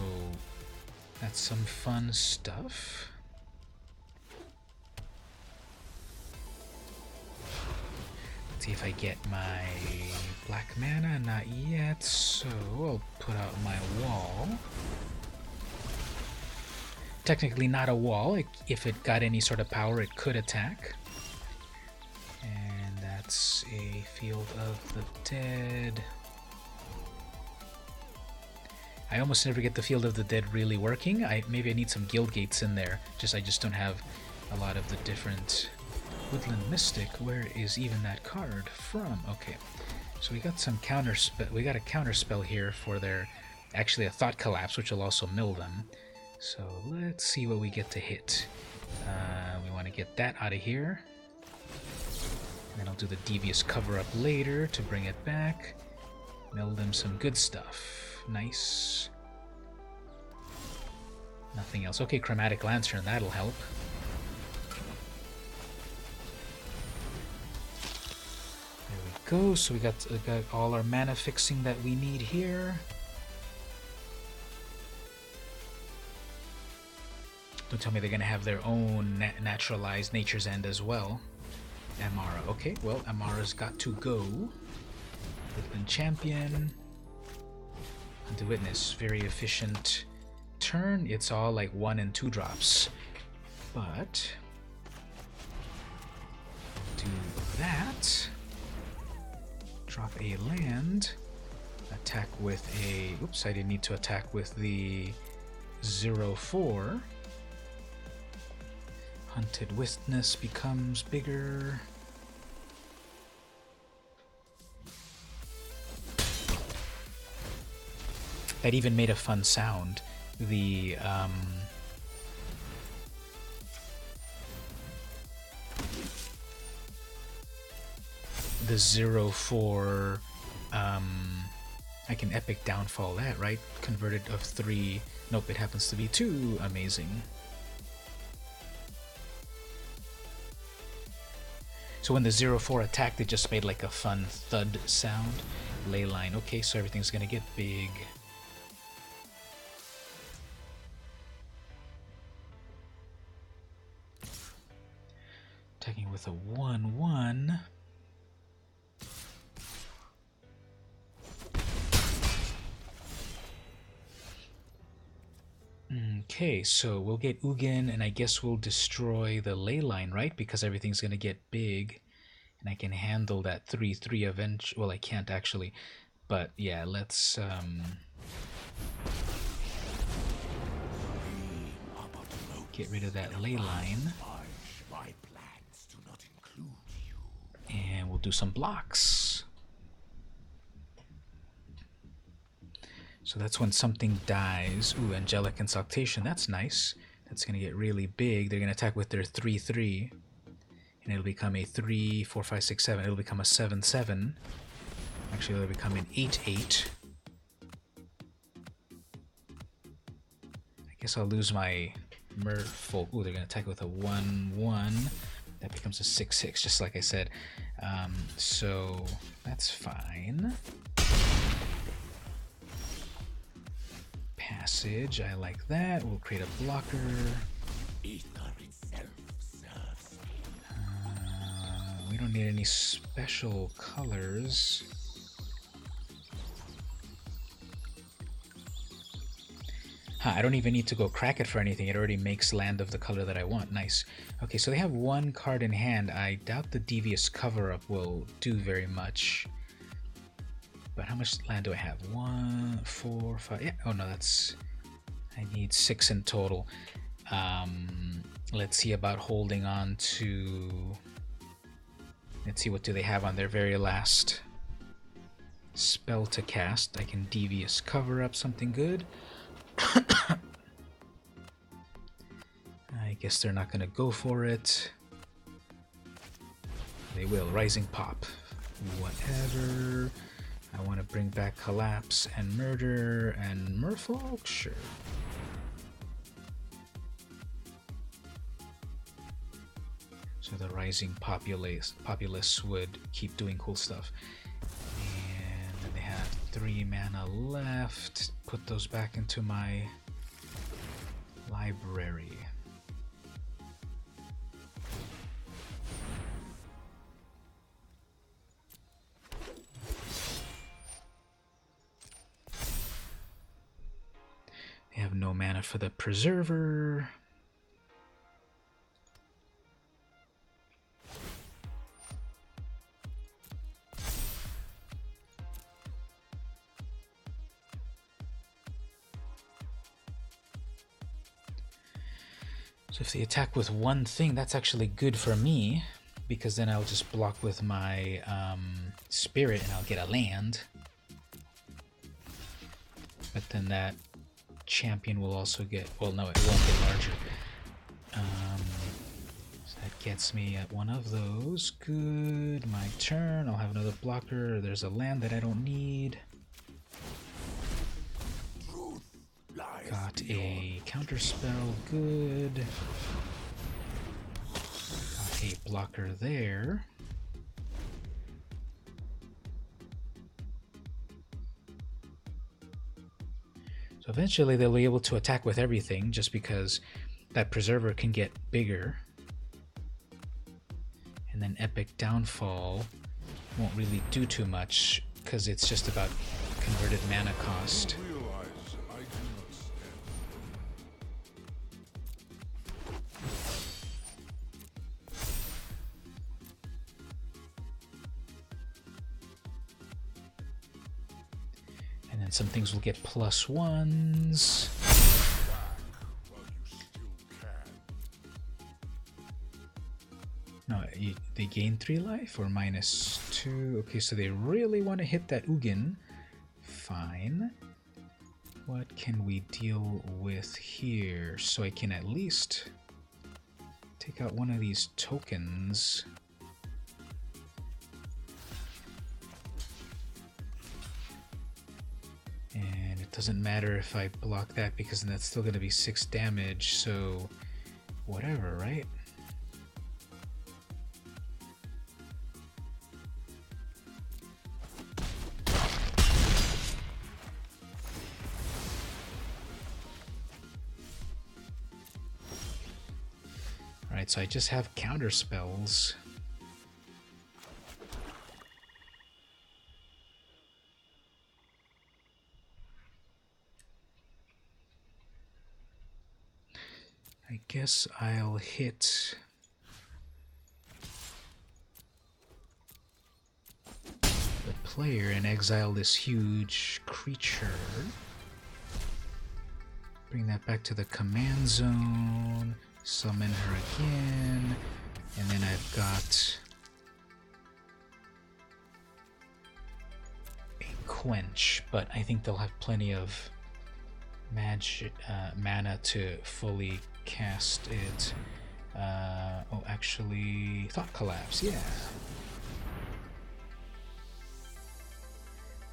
that's some fun stuff. Let's see if I get my black mana. Not yet, so I'll put out my wall. Technically not a wall. If it got any sort of power, it could attack. And that's a Field of the Dead. I almost never get the Field of the Dead really working. Maybe I need some guild gates in there. I just don't have a lot of the different Woodland Mystic. Where is even that card from? Okay, so we got some counter spell. We got a counter spell here for their actually a Thought Collapse, which will also mill them. So let's see what we get to hit. We want to get that out of here. And then I'll do the Devious Cover-Up later to bring it back. Mill them some good stuff. Nice. Nothing else. Okay, Chromatic Lantern, that'll help. There we go. So we got all our mana fixing that we need here. Don't tell me they're gonna have their own naturalized Nature's End as well. Amara. Okay, well, Amara's got to go. Woodland Champion. Hunted Witness. Very efficient turn. It's all like 1 and 2 drops. But do that. Drop a land. Attack with a... Oops, I didn't need to attack with the 0/4. Hunted Witness becomes bigger. That even made a fun sound. The 0/4 I can epic downfall that, right? Converted of 3. Nope, it happens to be 2. Amazing. So when the 0/4 attacked, it just made like a fun thud sound. Leyline. Okay, so everything's gonna get big. Attacking with a 1/1. Okay, so we'll get Ugin, and I guess we'll destroy the Leyline, right? Because everything's gonna get big, and I can handle that 3/3 eventually. Well, I can't actually, but yeah, let's get rid of that Leyline, and we'll do some blocks. So that's when something dies. Ooh, Angelic Exaltation, that's nice. That's going to get really big. They're going to attack with their 3/3. And it'll become a 3, 4, 5, 6, 7. It'll become a 7/7. Actually, it'll become an 8/8. I guess I'll lose my Merfolk. Ooh, they're going to attack with a 1/1. That becomes a 6/6, just like I said. So that's fine. Passage, I like that. We'll create a blocker. We don't need any special colors. I don't even need to go crack it for anything. It already makes land of the color that I want. Nice. Okay, so they have 1 card in hand. I doubt the Devious Cover-Up will do very much. But how much land do I have? 1, 4, 5. Yeah. Oh no, that's... I need 6 in total. Let's see about holding on to... Let's see, what do they have on their very last spell to cast? I can Devious Cover-Up something good. I guess they're not going to go for it. They will. Rising Pop. Whatever. I want to bring back Collapse and Murder and Merfolk? Sure. So the Rising Populace would keep doing cool stuff. And then they have 3 mana left. Put those back into my library. They have no mana for the Preserver. So if they attack with 1 thing, that's actually good for me, because then I'll just block with my Spirit and I'll get a land. But then that champion will also get... Well, no, it won't get larger. So that gets me at 1 of those. Good. My turn. I'll have another blocker. There's a land that I don't need. Got a counterspell, good. Got a blocker there. Eventually they'll be able to attack with everything just because that preserver can get bigger. And then Epic Downfall won't really do too much because it's just about converted mana cost. And then some things will get +1s. No, they gain 3 life or -2. Okay, so they really want to hit that Ugin. Fine. What can we deal with here? So I can at least take out one of these tokens. And it doesn't matter if I block that because then that's still going to be 6 damage, so whatever, right? Alright, so I just have counter spells. I guess I'll hit the player and exile this huge creature. Bring that back to the command zone. Summon her again, and then I've got a quench, but I think they'll have plenty of mana to fully cast it. Oh, actually, Thought Collapse, yeah.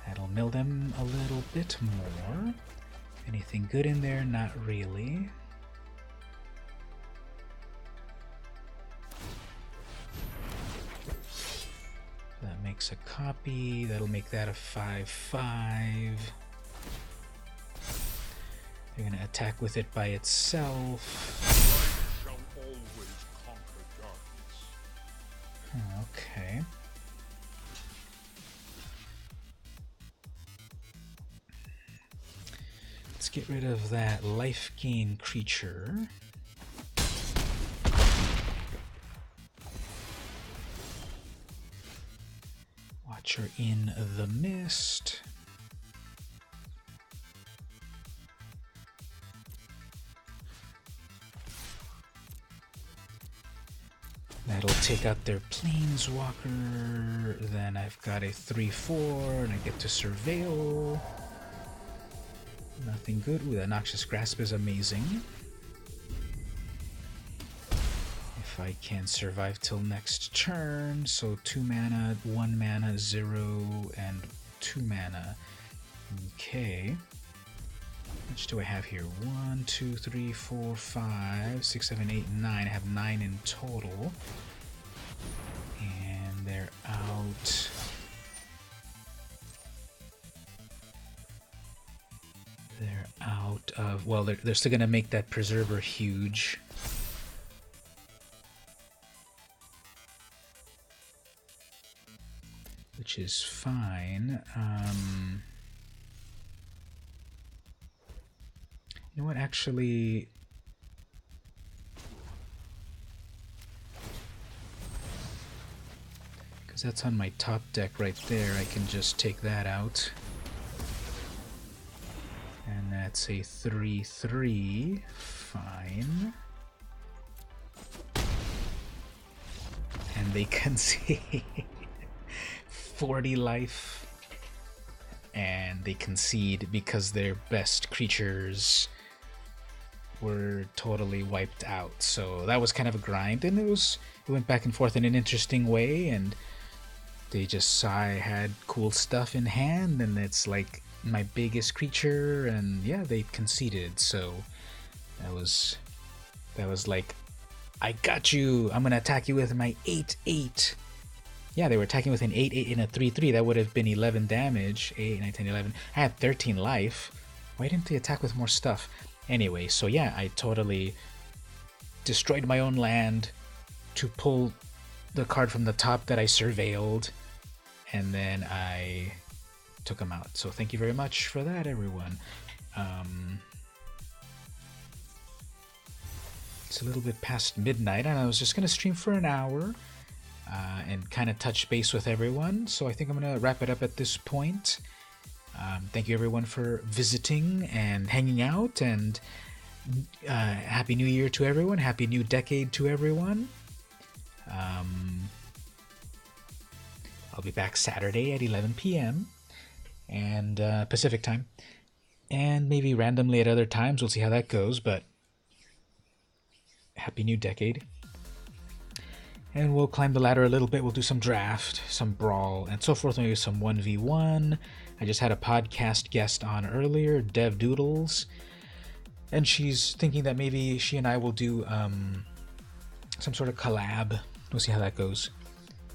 That'll mill them a little bit more. Anything good in there? Not really. That makes a copy. That'll make that a 5/5. They're gonna attack with it by itself. Shall always conquer darkness. Okay. Let's get rid of that life gain creature. Watcher in the Mist. That'll take out their Planeswalker. Then I've got a 3/4 and I get to Surveil. Nothing good. Ooh, that Noxious Grasp is amazing. If I can survive till next turn, so 2 mana, 1 mana, 0, and 2 mana. Okay. How much do I have here? 1, 2, 3, 4, 5, 6, 7, 8, 9. I have 9 in total. And they're out. They're out of... Well, they're still going to make that Preserver huge. Which is fine. You know what, actually... Because that's on my top deck right there, I can just take that out. And that's a 3/3. Fine. And they concede 40 life. And they concede because their best creatures were totally wiped out. So that was kind of a grind, and it went back and forth in an interesting way, and they just saw I had cool stuff in hand, and it's like my biggest creature, and yeah, they conceded. So that was like, I got you, I'm gonna attack you with my 8/8. Yeah, they were attacking with an 8/8 and a 3/3. That would have been 11 damage. 8, 9, 10, 11. I had 13 life. Why didn't they attack with more stuff? Anyway, so yeah, I totally destroyed my own land to pull the card from the top that I surveilled, and then I took them out. So thank you very much for that, everyone. It's a little bit past midnight, and I was just going to stream for an hour and kind of touch base with everyone. So I think I'm going to wrap it up at this point. Thank you, everyone, for visiting and hanging out, and Happy New Year to everyone. Happy New Decade to everyone. I'll be back Saturday at 11 p.m. and Pacific time, and maybe randomly at other times. We'll see how that goes, but Happy New Decade. And we'll climb the ladder a little bit. We'll do some draft, some brawl, and so forth. Maybe some 1v1. I just had a podcast guest on earlier, Dev Doodles, and she's thinking that maybe she and I will do some sort of collab. We'll see how that goes.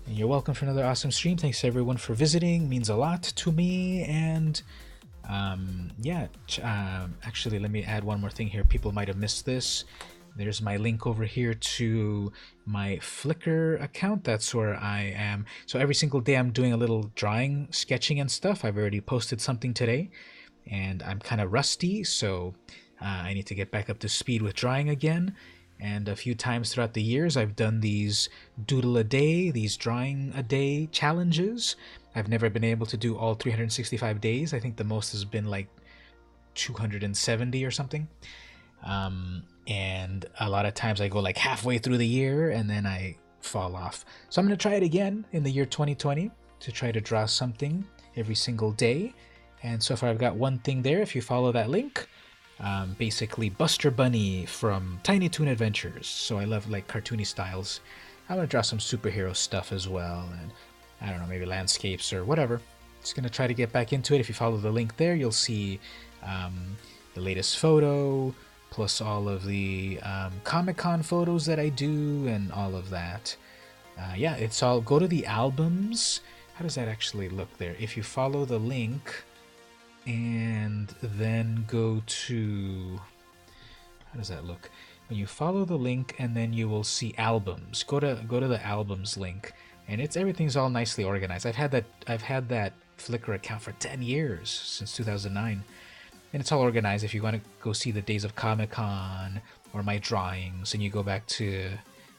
And you're welcome for another awesome stream. Thanks everyone for visiting. Means a lot to me. And actually, let me add one more thing here. People might have missed this. There's my link over here to my Flickr account. That's where I am. So every single day I'm doing a little drawing, sketching and stuff. I've already posted something today, and I'm kind of rusty, so I need to get back up to speed with drawing again. And a few times throughout the years, I've done these doodle a day, these drawing a day challenges. I've never been able to do all 365 days. I think the most has been like 270 or something. And a lot of times I go like halfway through the year and then I fall off. So I'm going to try it again in the year 2020 to try to draw something every single day. And so far I've got one thing there. If you follow that link, basically Buster Bunny from Tiny Toon Adventures. So I love like cartoony styles. I'm going to draw some superhero stuff as well. And I don't know, maybe landscapes or whatever. Just going to try to get back into it. If you follow the link there, you'll see the latest photo, plus all of the Comic-Con photos that I do and all of that. Yeah, it's all, go to the albums. How does that actually look there? If you follow the link and then go to, how does that look? When you follow the link and then you will see albums. Go to the albums link, and everything's all nicely organized. I've had that Flickr account for 10 years, since 2009. And it's all organized. If you want to go see the days of Comic-Con or my drawings, and you go back to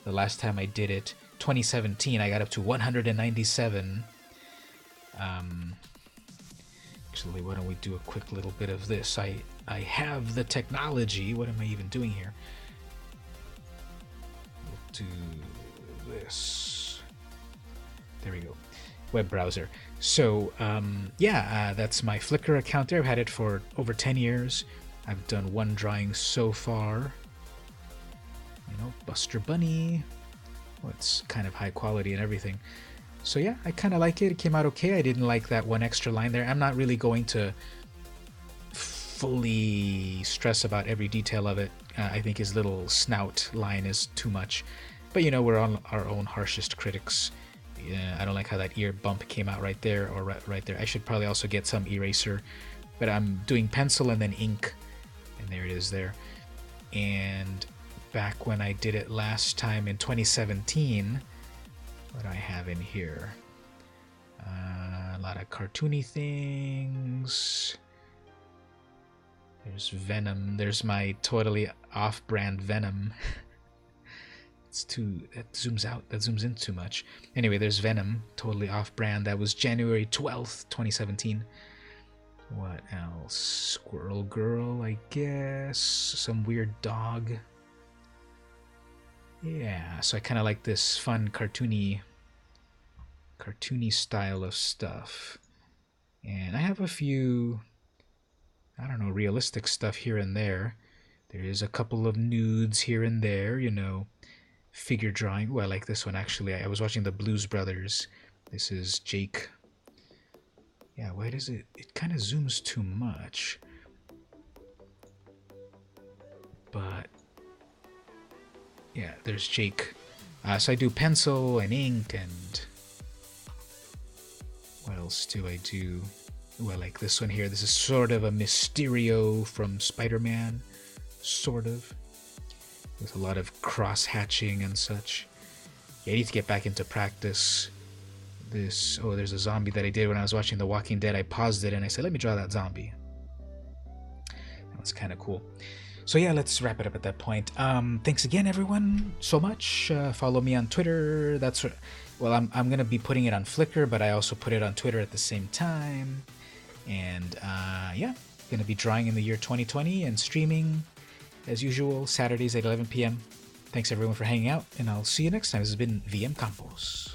the last time I did it, 2017, I got up to 197. Actually, why don't we do a quick little bit of this? I have the technology. What am I even doing here? We'll do this. There we go. Web browser. So that's my Flickr account there. I've had it for over 10 years. I've done one drawing so far. Buster Bunny. Well, it's kind of high quality and everything. So yeah, I kind of like it. It came out okay. I didn't like that one extra line there. I'm not really going to fully stress about every detail of it. I think his little snout line is too much. But we're on our own harshest critics. I don't like how that ear bump came out right there or right there. I should probably also get some eraser, but I'm doing pencil and then ink, and there it is there. And back when I did it last time in 2017, what do I have in here? A lot of cartoony things. There's Venom. There's my totally off-brand Venom. That zooms out, that zooms in too much. Anyway, there's Venom, totally off-brand. That was January 12th, 2017. What else? Squirrel Girl, I guess. Some weird dog. Yeah, so I kind of like this fun cartoony style of stuff. And I have a few, I don't know, realistic stuff here and there. There is a couple of nudes here and there, figure drawing. Oh, I like this one actually. I was watching the Blues Brothers. This is Jake. Yeah, why does it kind of zooms too much. But yeah, there's Jake. So I do pencil and ink, and what else do I do? Well, like this one here. This is sort of a Mysterio from Spider-Man, sort of, with a lot of cross-hatching and such. Yeah, I need to get back into practice. There's a zombie that I did when I was watching The Walking Dead. I paused it and I said, let me draw that zombie. That was kind of cool. So yeah, let's wrap it up at that point. Thanks again, everyone, so much. Follow me on Twitter. I'm gonna be putting it on Flickr, but I also put it on Twitter at the same time. And yeah, gonna be drawing in the year 2020 and streaming as usual Saturdays at 11 p.m. Thanks everyone for hanging out, and I'll see you next time. This has been VM Campos.